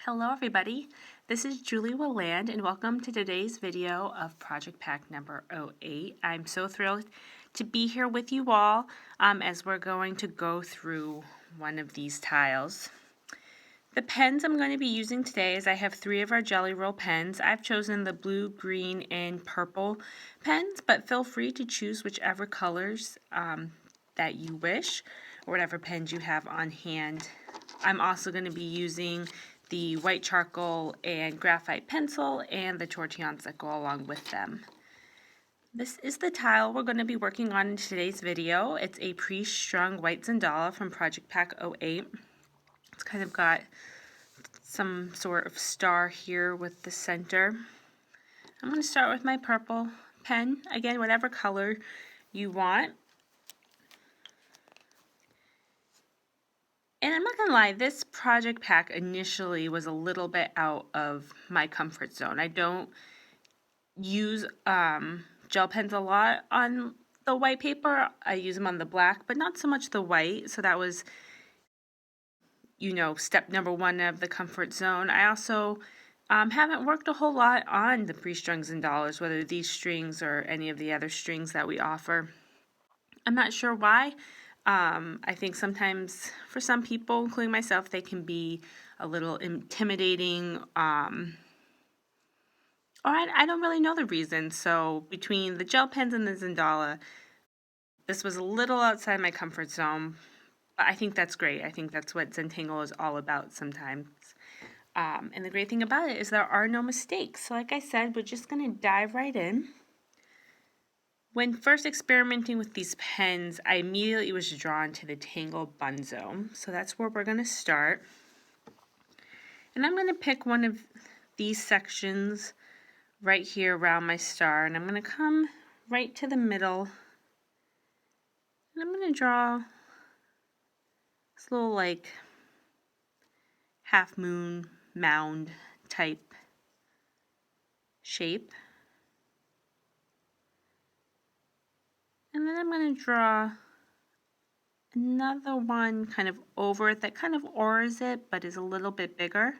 Hello everybody, this is Julie Willand and welcome to today's video of Project Pack number 08. I'm so thrilled to be here with you all as we're going to go through one of these tiles. The pens I'm going to be using today is I have 3 of our Gelly Roll pens. I've chosen the blue, green, and purple pens, but feel free to choose whichever colors that you wish or whatever pens you have on hand. I'm also going to be using the white charcoal and graphite pencil and the tortillons that go along with them. This is the tile we're going to be working on in today's video. It's a pre-strung white Zentangle from Project Pack 08. It's kind of got some sort of star here with the center. I'm going to start with my purple pen. Again, whatever color you want. And I'm not going to lie, this project pack initially was a little bit out of my comfort zone. I don't use gel pens a lot on the white paper. I use them on the black, but not so much the white. So that was, step number 1 of the comfort zone. I also haven't worked a whole lot on the pre-strings and dollars, whether these strings or any of the other strings that we offer. I'm not sure why. I think sometimes for some people, including myself, they can be a little intimidating, or I don't really know the reason. So between the gel pens and the Zentangle, this was a little outside my comfort zone, but I think that's great. I think that's what Zentangle is all about sometimes. And the great thing about it is there are no mistakes. So like I said, we're just going to dive right in. When first experimenting with these pens, I immediately was drawn to the Tangle Bunzo. So that's where we're going to start. And I'm going to pick one of these sections right here around my star. And I'm going to come right to the middle. And I'm going to draw this little like half moon mound type shape. And then I'm going to draw another one kind of over it that kind of oars it, but is a little bit bigger.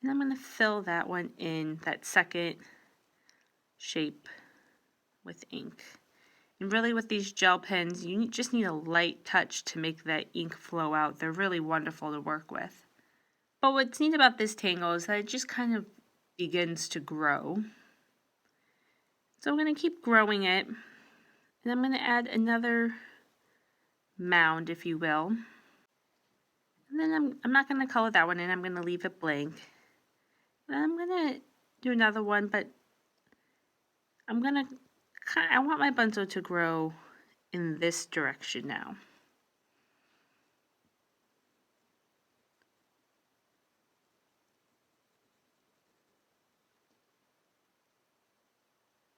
And I'm going to fill that one in, that second shape, with ink. And really with these gel pens, you just need a light touch to make that ink flow out. They're really wonderful to work with. But what's neat about this Tangle is that it just kind of begins to grow. So I'm going to keep growing it, and I'm going to add another mound, if you will. And then I'm not going to color that one in, I'm going to leave it blank. And I'm going to do another one, but I want my Bunzo to grow in this direction now.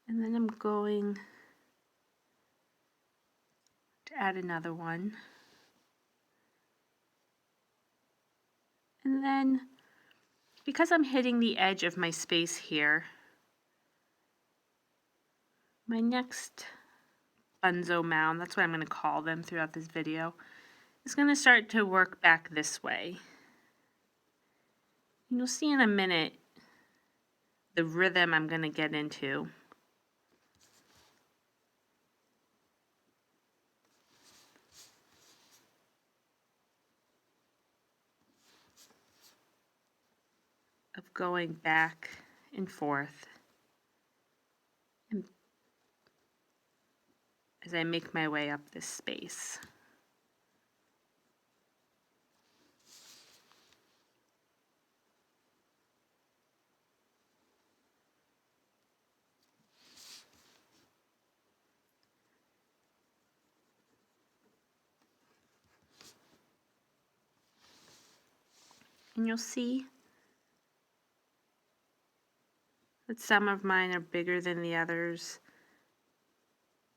And then I'm going to add another one. And then, because I'm hitting the edge of my space here, my next Bunzo mound, that's what I'm going to call them throughout this video, is going to start to work back this way. And you'll see in a minute the rhythm I'm going to get into. Of going back and forth as I make my way up this space. And you'll see that some of mine are bigger than the others,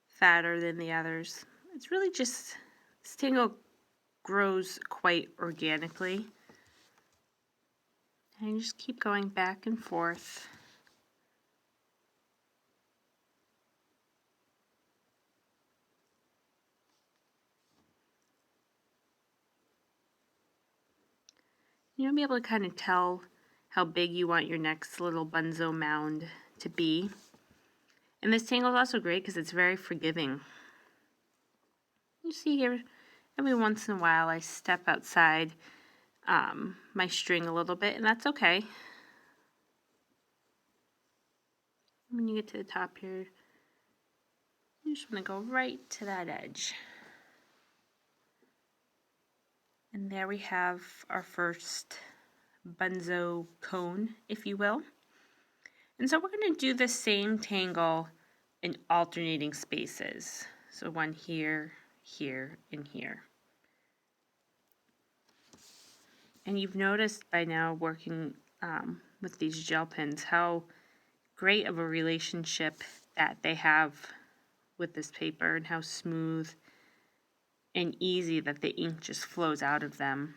fatter than the others. It's really just, this Tangle grows quite organically. And you just keep going back and forth. You'll be able to kind of tell how big you want your next little Bunzo mound to be. And this tangle is also great because it's very forgiving. You see here, every once in a while I step outside my string a little bit, and that's okay. When you get to the top here, you just want to go right to that edge. And there we have our first Bunzo cone, if you will. And so we're going to do the same tangle in alternating spaces. So one here, here, and here. And you've noticed by now working with these gel pens how great of a relationship that they have with this paper and how smooth and easy that the ink just flows out of them.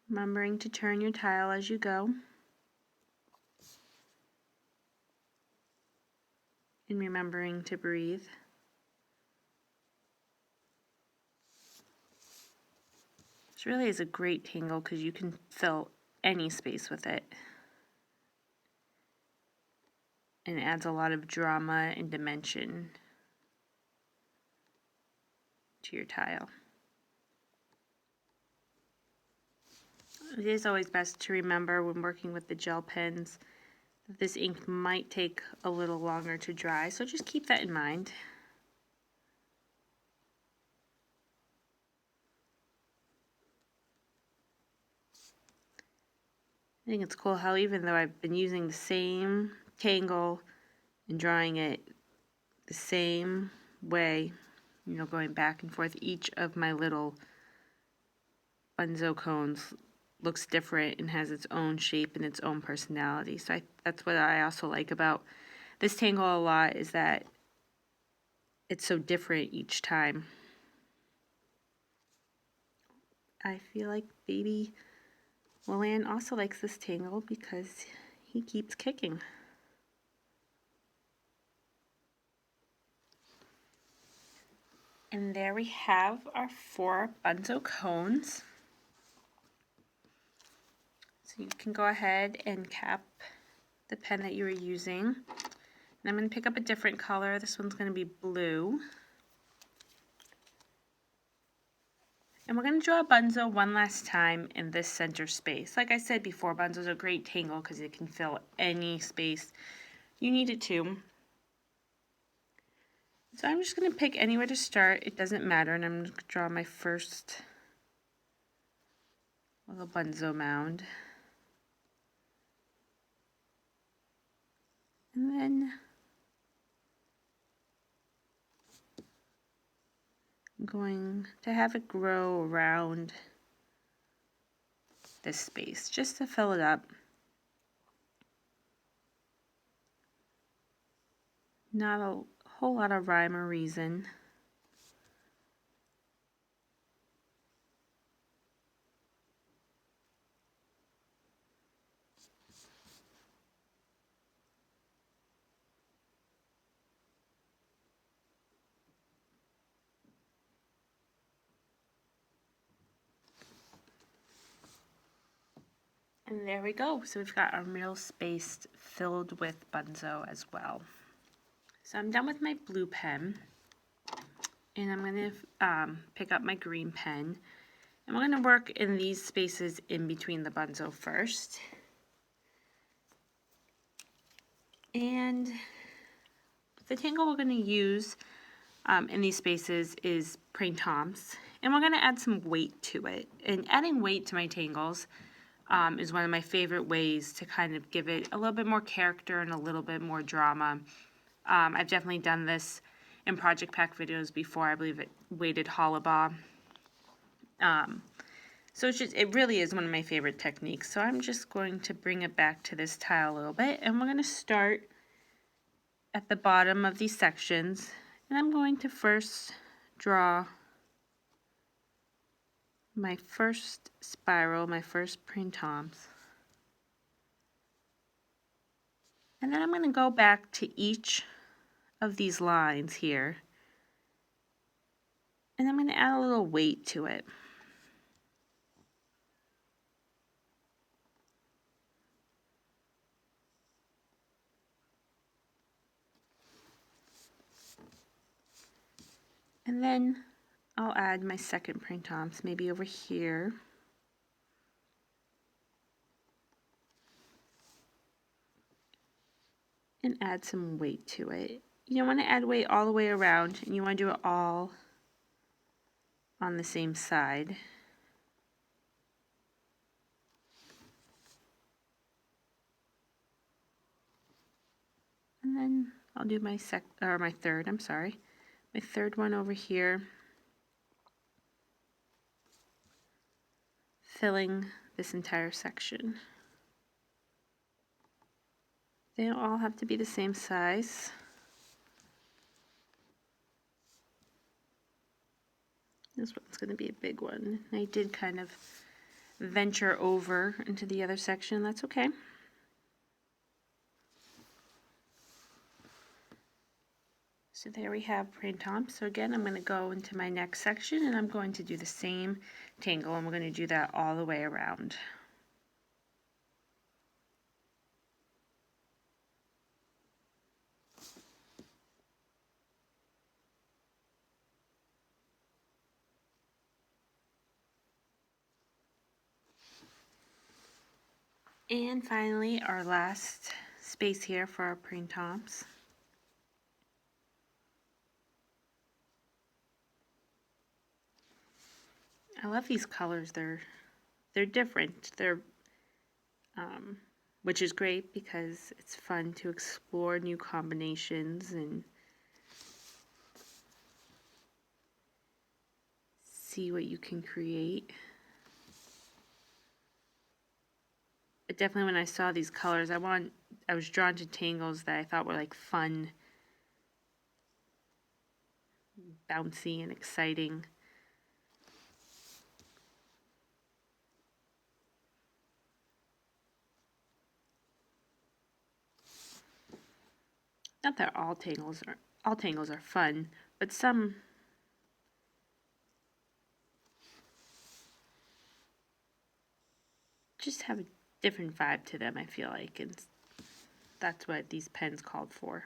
Remembering to turn your tile as you go. And remembering to breathe. This really is a great tangle because you can fill any space with it. And it adds a lot of drama and dimension to your tile. It is always best to remember when working with the gel pens that this ink might take a little longer to dry, so just keep that in mind. I think it's cool how even though I've been using the same tangle and drawing it the same way, you know, going back and forth, each of my little Bunzo cones looks different and has its own shape and its own personality. So that's what I also like about this tangle a lot, is that it's so different each time. I feel like baby Willan also likes this tangle because he keeps kicking. And there we have our 4 Bunzo cones. So you can go ahead and cap the pen that you were using. And I'm going to pick up a different color. This one's going to be blue. And we're going to draw a Bunzo one last time in this center space. Like I said before, Bunzo's a great tangle because it can fill any space you need it to. So I'm just going to pick anywhere to start. It doesn't matter. And I'm going to draw my first little Bunzo mound. And then I'm going to have it grow around this space just to fill it up. Not a whole lot of rhyme or reason. And there we go. So we've got our middle space filled with Bunzo as well. So I'm done with my blue pen. And I'm going to pick up my green pen. And we're going to work in these spaces in between the Bunzo first. And the tangle we're going to use in these spaces is Printemps. And we're going to add some weight to it. And adding weight to my tangles is one of my favorite ways to kind of give it a little bit more character and a little bit more drama. I've definitely done this in project pack videos before. I believe it weighted Hollabaugh. So it really is one of my favorite techniques. So I'm just going to bring it back to this tile a little bit, and we're going to start at the bottom of these sections, and I'm going to first draw my first spiral, my first Printemps. And then I'm going to go back to each of these lines here, and I'm going to add a little weight to it. And then I'll add my second printemps, maybe over here. And add some weight to it. You don't want to add weight all the way around, and you want to do it all on the same side. And then I'll do my third one over here, filling this entire section. They don't all have to be the same size. This one's going to be a big one. I did kind of venture over into the other section. That's okay. So there we have printemps. So again, I'm going to go into my next section and I'm going to do the same tangle, and we're going to do that all the way around. And finally, our last space here for our printemps. I love these colors. They're different. Which is great because it's fun to explore new combinations and see what you can create. But definitely when I saw these colors, I was drawn to tangles that I thought were like fun, bouncy, and exciting. Not that all tangles are fun, but some just have a different vibe to them, I feel like, and that's what these pens called for.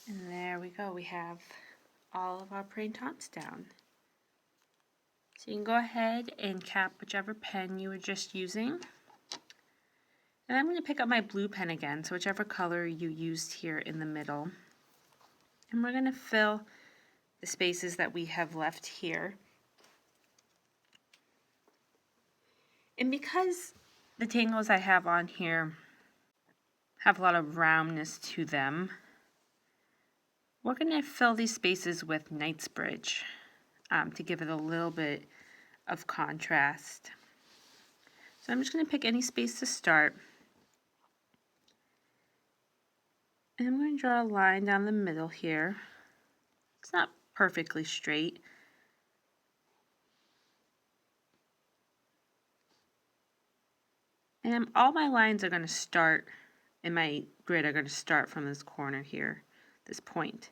And there we go, we have all of our printemps down. So you can go ahead and cap whichever pen you were just using. And I'm going to pick up my blue pen again, so whichever color you used here in the middle. And we're going to fill the spaces that we have left here. And because the tangles I have on here have a lot of roundness to them, we're going to fill these spaces with Knightsbridge to give it a little bit of contrast. So I'm just going to pick any space to start. And I'm going to draw a line down the middle here. It's not perfectly straight. And all my lines are going to start, in my grid are going to start from this corner here, this point.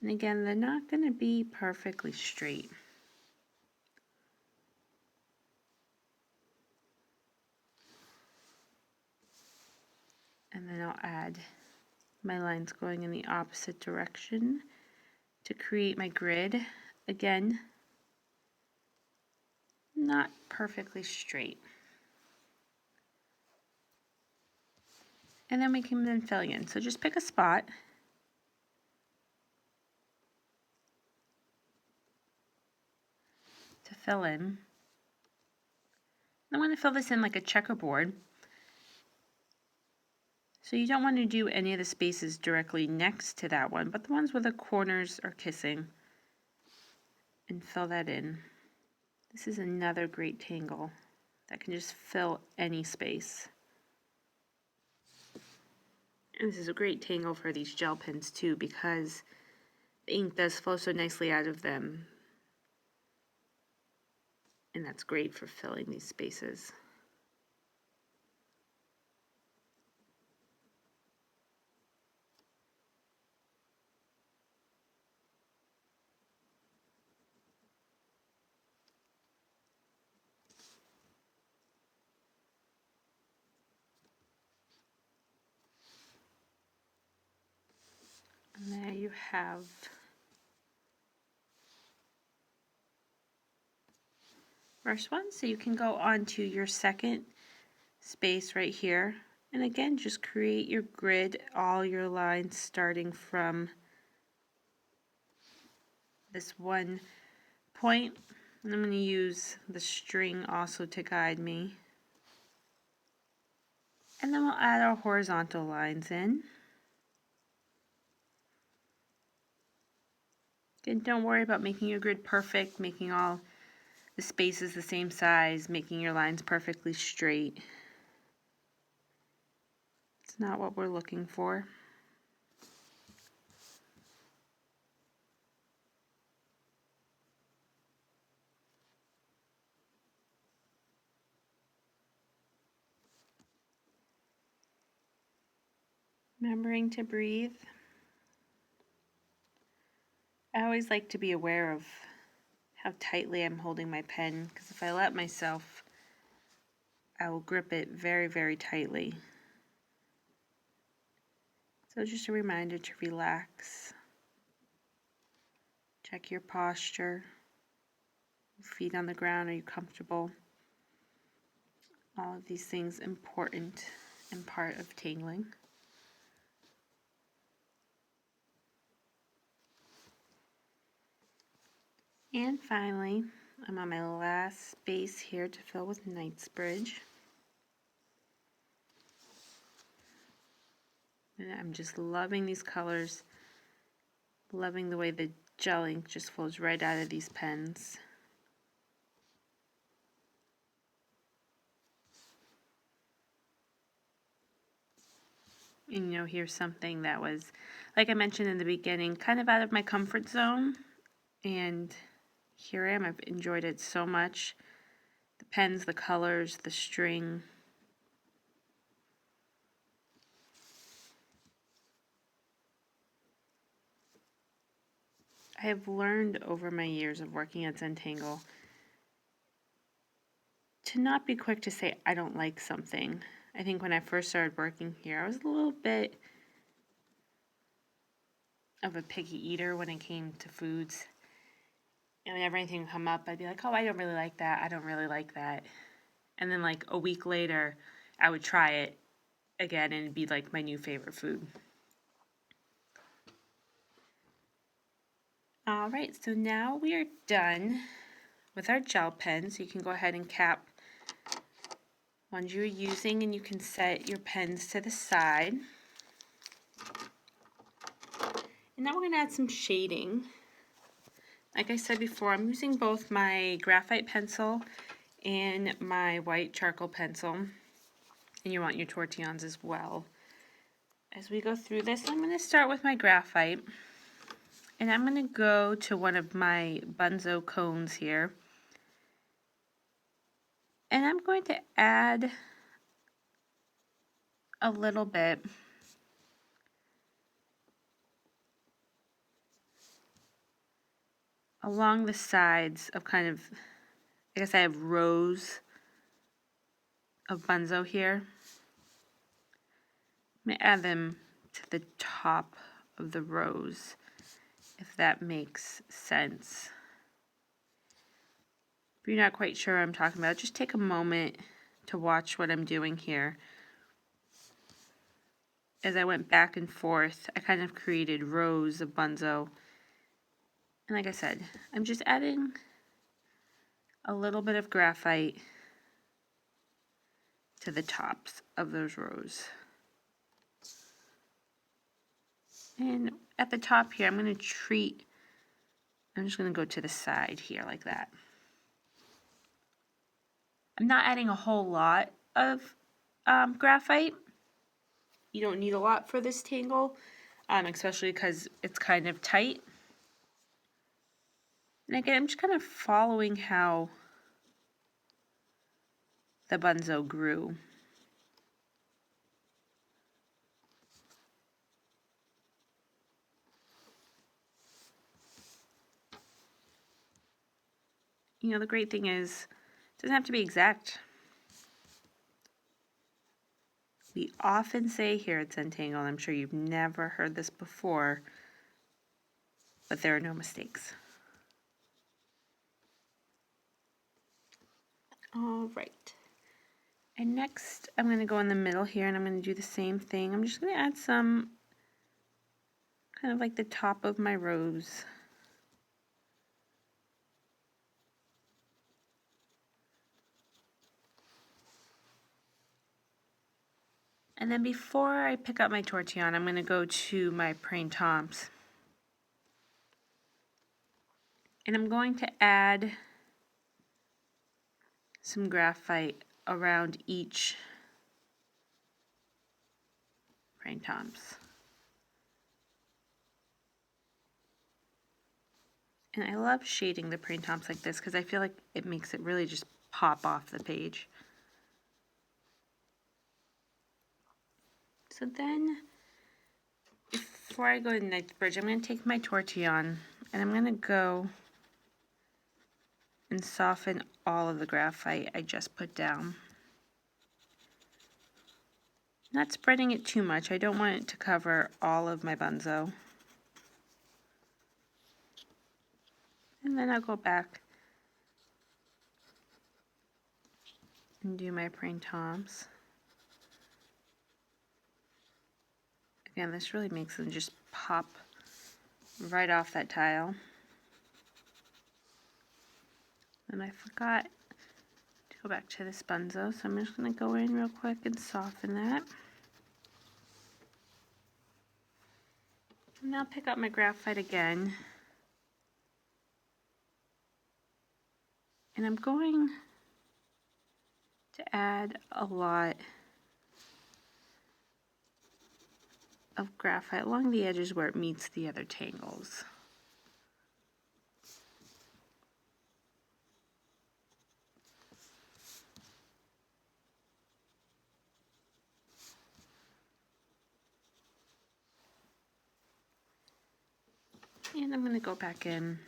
And again, they're not going to be perfectly straight. And then I'll add my lines going in the opposite direction to create my grid. Again, not perfectly straight. And then we can then fill in. So just pick a spot. To fill in. I'm going to fill this in like a checkerboard. So you don't want to do any of the spaces directly next to that one, but the ones where the corners are kissing. And fill that in. This is another great tangle that can just fill any space. And this is a great tangle for these gel pens too, because the ink does flow so nicely out of them. And that's great for filling these spaces. you have first one, so you can go on to your second space right here, and again just create your grid, all your lines starting from this one point, and I'm going to use the string also to guide me, and then we'll add our horizontal lines in. Again, don't worry about making your grid perfect, making all the spaces the same size, making your lines perfectly straight. It's not what we're looking for. Remembering to breathe. I always like to be aware of how tightly I'm holding my pen, because if I let myself, I will grip it very, very tightly. So just a reminder to relax. Check your posture. Feet on the ground, are you comfortable? All of these things important and part of tangling. And finally, I'm on my last space here to fill with Knightsbridge. And I'm just loving these colors, loving the way the gel ink just flows right out of these pens. And here's something that was, like I mentioned in the beginning, kind of out of my comfort zone. And here I am. I've enjoyed it so much. The pens, the colors, the string. I have learned over my years of working at Zentangle to not be quick to say I don't like something. I think when I first started working here, I was a little bit of a picky eater when it came to foods. And whenever anything would come up, I'd be like, oh, I don't really like that. I don't really like that. And then like a week later, I would try it again and it'd be like my new favorite food. All right, so now we are done with our gel pen. So you can go ahead and cap ones you're using, and you can set your pens to the side. And now we're going to add some shading. Like I said before, I'm using both my graphite pencil and my white charcoal pencil. And you want your tortillons as well. As we go through this, I'm going to start with my graphite. And I'm going to go to one of my Bunzo cones here. And I'm going to add a little bit along the sides of kind of, I guess I have rows of Bunzo here. I'm going to add them to the top of the rows, if that makes sense. If you're not quite sure what I'm talking about, just take a moment to watch what I'm doing here. As I went back and forth, I kind of created rows of Bunzo. And like I said, I'm just adding a little bit of graphite to the tops of those rows. And at the top here, I'm just going to go to the side here like that. I'm not adding a whole lot of graphite. You don't need a lot for this tangle, especially because it's kind of tight. And again, I'm just kind of following how the Bunzo grew. The great thing is, it doesn't have to be exact. We often say here at Zentangle, and I'm sure you've never heard this before, but there are no mistakes. All right. And next, I'm going to go in the middle here, and I'm going to do the same thing. I'm just going to add some kind of like the top of my rose. And then before I pick up my tortillon, I'm going to go to my Printemps. And I'm going to add some graphite around each Printemps. And I love shading the Printemps like this because I feel like it makes it really just pop off the page. So then, before I go to Knightsbridge, I'm going to take my tortillon and I'm going to go and soften all of the graphite I just put down. Not spreading it too much. I don't want it to cover all of my Bunzo. And then I'll go back and do my Printemps. Again, this really makes them just pop right off that tile. And I forgot to go back to this Bunzo, so I'm just going to go in real quick and soften that. And now pick up my graphite again. And I'm going to add a lot of graphite along the edges where it meets the other tangles. And I'm going to go back in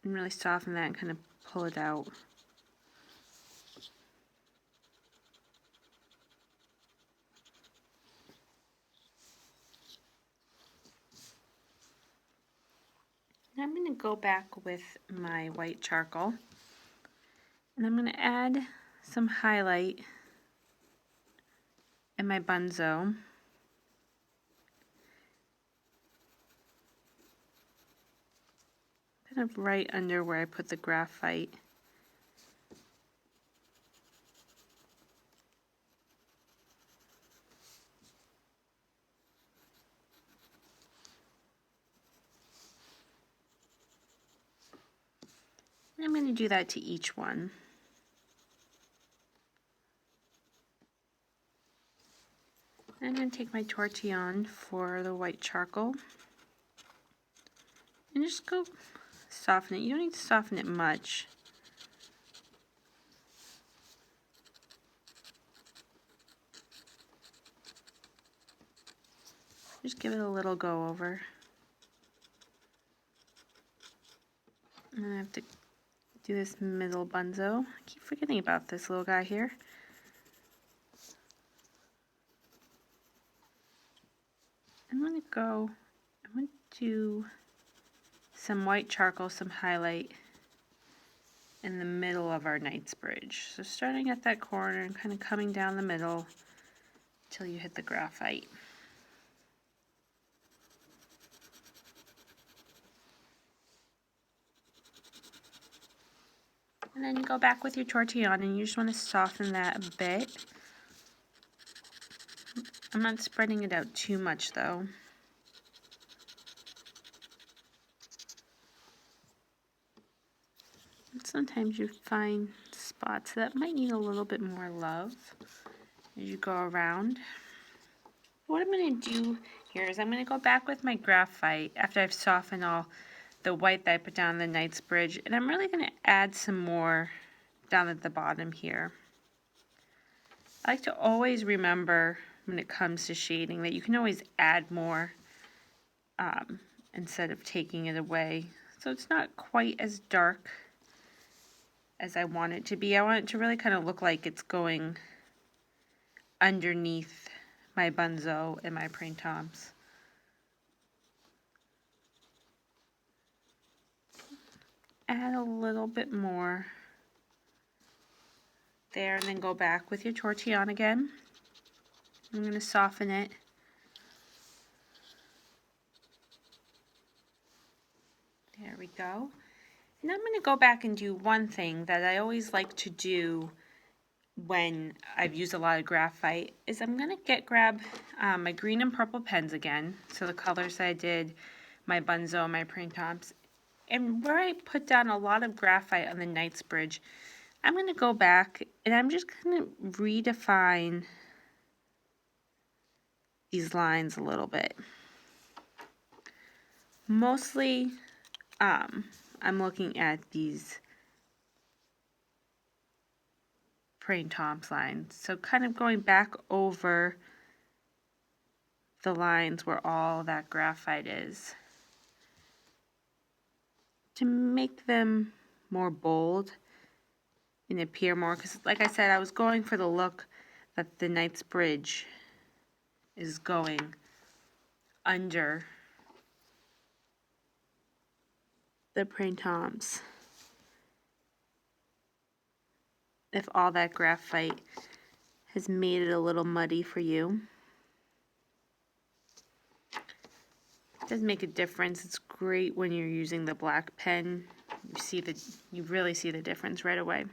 and really soften that and kind of pull it out. And I'm going to go back with my white charcoal and I'm going to add some highlight in my Bunzo. Kind of right under where I put the graphite. And I'm going to do that to each one. And I'm going to take my tortillon for the white charcoal and just go soften it. You don't need to soften it much. Just give it a little go over. And then I have to do this middle Bunzo. I keep forgetting about this little guy here. I'm going to do some white charcoal, some highlight in the middle of our Knightsbridge. So starting at that corner and kind of coming down the middle till you hit the graphite. And then you go back with your tortillon and you just want to soften that a bit. I'm not spreading it out too much though. And sometimes you find spots that might need a little bit more love as you go around. What I'm going to do here is I'm going to go back with my graphite after I've softened all the white that I put down the Knightsbridge, and I'm really going to add some more down at the bottom here. I like to always remember when it comes to shading that you can always add more instead of taking it away. So it's not quite as dark as I want it to be. I want it to really kind of look like it's going underneath my Bunzo and my Printemps. add a little bit more there, and then go back with your tortillon again. I'm going to soften it. There we go. And I'm going to go back and do one thing that I always like to do when I've used a lot of graphite is I'm going to grab my green and purple pens again. So the colors that I did, my Bunzo, my Printemps. And where I put down a lot of graphite on the Knightsbridge, I'm going to go back and I'm just going to redefine these lines a little bit. Mostly, I'm looking at these Printemps lines. So kind of going back over the lines where all that graphite is to make them more bold and appear more, because like I said, I was going for the look that the Knightsbridge is going under the Printemps. If all that graphite has made it a little muddy for you. It does make a difference. It's great when you're using the black pen. You really see the difference right away.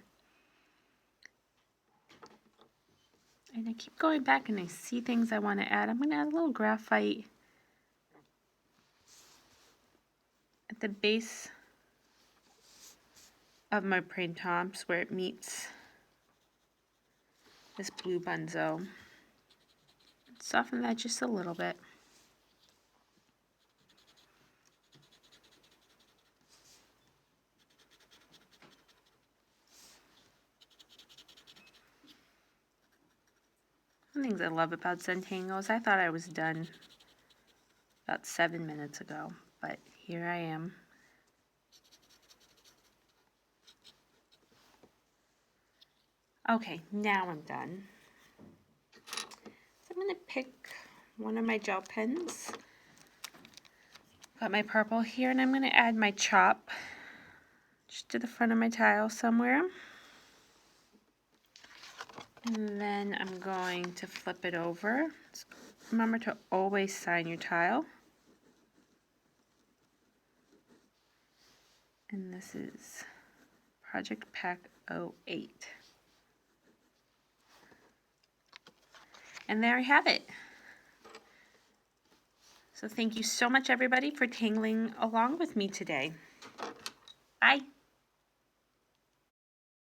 And I keep going back and I see things I want to add. I'm going to add a little graphite at the base of my Printemps where it meets this blue Bunzo. Soften that just a little bit. One of the things I love about Zentangle is I thought I was done about 7 minutes ago, but here I am. Okay, now I'm done. So I'm going to pick one of my gel pens. Got my purple here, and I'm going to add my chop just to the front of my tile somewhere. And then I'm going to flip it over. Remember to always sign your tile. And this is Project Pack 08. And there I have it. So thank you so much, everybody, for tangling along with me today. Bye.